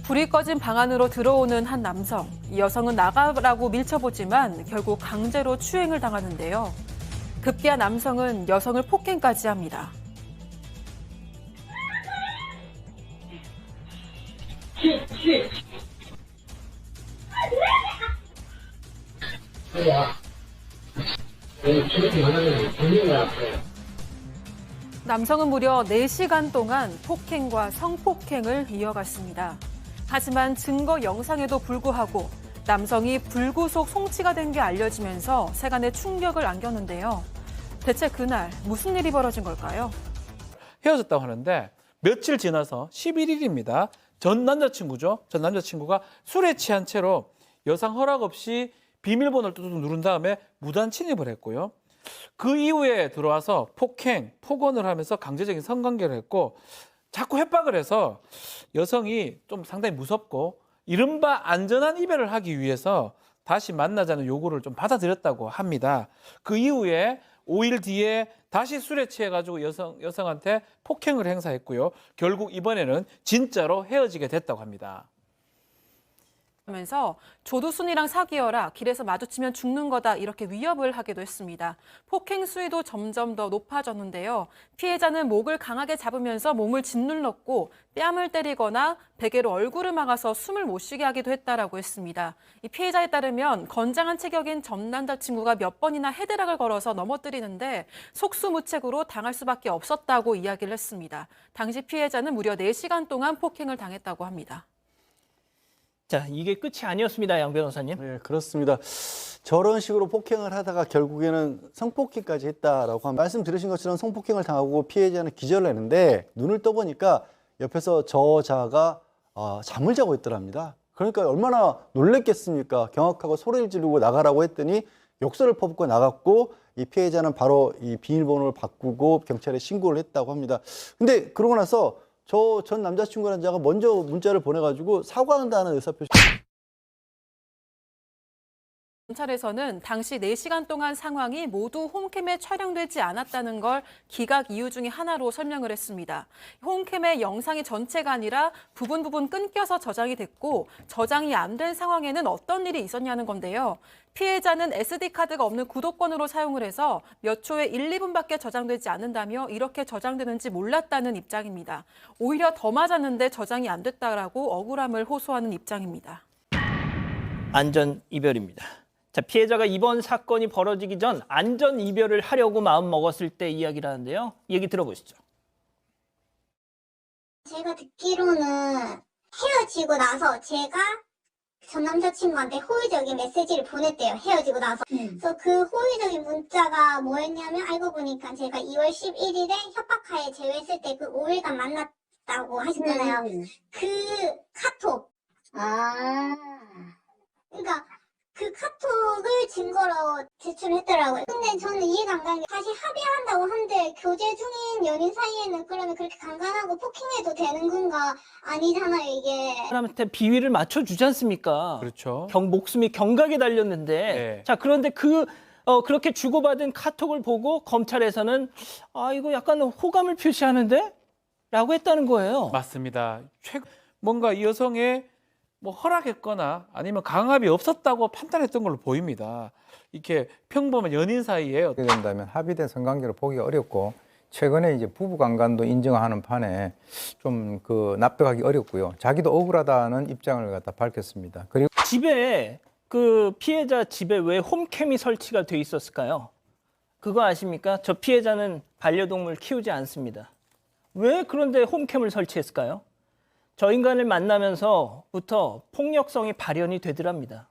불이 꺼진 방 안으로 들어오는 한 남성. 이 여성은 나가라고 밀쳐보지만 결국 강제로 추행을 당하는데요. 급기야 남성은 여성을 폭행까지 합니다. 남성은 무려 4시간 동안 폭행과 성폭행을 이어갔습니다. 하지만 증거 영상에도 불구하고 남성이 불구속 송치가 된 게 알려지면서 세간의 충격을 안겼는데요. 대체 그날 무슨 일이 벌어진 걸까요? 헤어졌다고 하는데 며칠 지나서 11일입니다. 전 남자친구죠. 전 남자친구가 술에 취한 채로 여성 허락 없이 비밀번호를 뚜둑 누른 다음에 무단 침입을 했고요. 그 이후에 들어와서 폭행, 폭언을 하면서 강제적인 성관계를 했고 자꾸 협박을 해서 여성이 좀 상당히 무섭고 이른바 안전한 이별을 하기 위해서 다시 만나자는 요구를 좀 받아들였다고 합니다. 그 이후에 5일 뒤에 다시 술에 취해가지고 여성한테 폭행을 행사했고요. 결국 이번에는 진짜로 헤어지게 됐다고 합니다. 하면서 조두순이랑 사귀어라, 길에서 마주치면 죽는 거다 이렇게 위협을 하기도 했습니다. 폭행 수위도 점점 더 높아졌는데요. 피해자는 목을 강하게 잡으면서 몸을 짓눌렀고 뺨을 때리거나 베개로 얼굴을 막아서 숨을 못 쉬게 하기도 했다라고 했습니다. 이 피해자에 따르면 건장한 체격인 전 남자친구가 몇 번이나 헤드락을 걸어서 넘어뜨리는데 속수무책으로 당할 수밖에 없었다고 이야기를 했습니다. 당시 피해자는 무려 4시간 동안 폭행을 당했다고 합니다. 자, 이게 끝이 아니었습니다, 양 변호사님. 네, 그렇습니다. 저런 식으로 폭행을 하다가 결국에는 성폭행까지 했다라고 말씀 들으신 것처럼 성폭행을 당하고 피해자는 기절을 했는데 눈을 떠보니까 옆에서 저자가 잠을 자고 있더랍니다. 그러니까 얼마나 놀랬겠습니까? 경악하고 소리를 지르고 나가라고 했더니 욕설을 퍼붓고 나갔고 이 피해자는 바로 이 비밀번호를 바꾸고 경찰에 신고를 했다고 합니다. 근데 그러고 나서 저 전 남자친구라는 자가 먼저 문자를 보내가지고 사과한다는 의사표시. 검찰에서는 당시 4시간 동안 상황이 모두 홈캠에 촬영되지 않았다는 걸 기각 이유 중에 하나로 설명을 했습니다. 홈캠의 영상이 전체가 아니라 부분 끊겨서 저장이 됐고 저장이 안 된 상황에는 어떤 일이 있었냐는 건데요. 피해자는 SD카드가 없는 구독권으로 사용을 해서 몇 초에 1, 2분밖에 저장되지 않는다며 이렇게 저장되는지 몰랐다는 입장입니다. 오히려 더 맞았는데 저장이 안 됐다라고 억울함을 호소하는 입장입니다. 안전 이별입니다. 자, 피해자가 이번 사건이 벌어지기 전 안전 이별을 하려고 마음 먹었을 때 이야기를 하는데요. 얘기 들어보시죠. 제가 듣기로는 헤어지고 나서 제가 전 남자친구한테 호의적인 메시지를 보냈대요. 헤어지고 나서. 그래서 그 호의적인 문자가 뭐였냐면 알고 보니까 제가 2월 11일에 협박하에 제외했을 때 그 5일간 만났다고 하셨잖아요. 그 카톡. 그러니까 그 카톡을 증거로 제출했더라고요. 근데 저는 이해가 안 가는 게 다시 합의한다고 하는데 교제 중인 연인 사이에는 그러면 그렇게 강간하고 폭행해도 되는 건가? 아니잖아요, 이게. 사람한테 비위를 맞춰주지 않습니까? 그렇죠. 목숨이 경각에 달렸는데. 네. 자, 그런데 그렇게 주고받은 카톡을 보고 검찰에서는 이거 약간 호감을 표시하는데? 라고 했다는 거예요. 맞습니다. 뭔가 이 여성의 허락했거나 아니면 강압이 없었다고 판단했던 걸로 보입니다. 이렇게 평범한 연인 사이에 그렇게 된다면 합의된 성관계를 보기 어렵고 최근에 이제 부부 강간도 인정하는 판에 좀 납득하기 어렵고요. 자기도 억울하다는 입장을 갖다 밝혔습니다. 그리고 집에 그 피해자 집에 왜 홈캠이 설치가 돼 있었을까요? 그거 아십니까? 저 피해자는 반려동물 키우지 않습니다. 왜 그런데 홈캠을 설치했을까요? 저 인간을 만나면서부터 폭력성이 발현이 되더랍니다.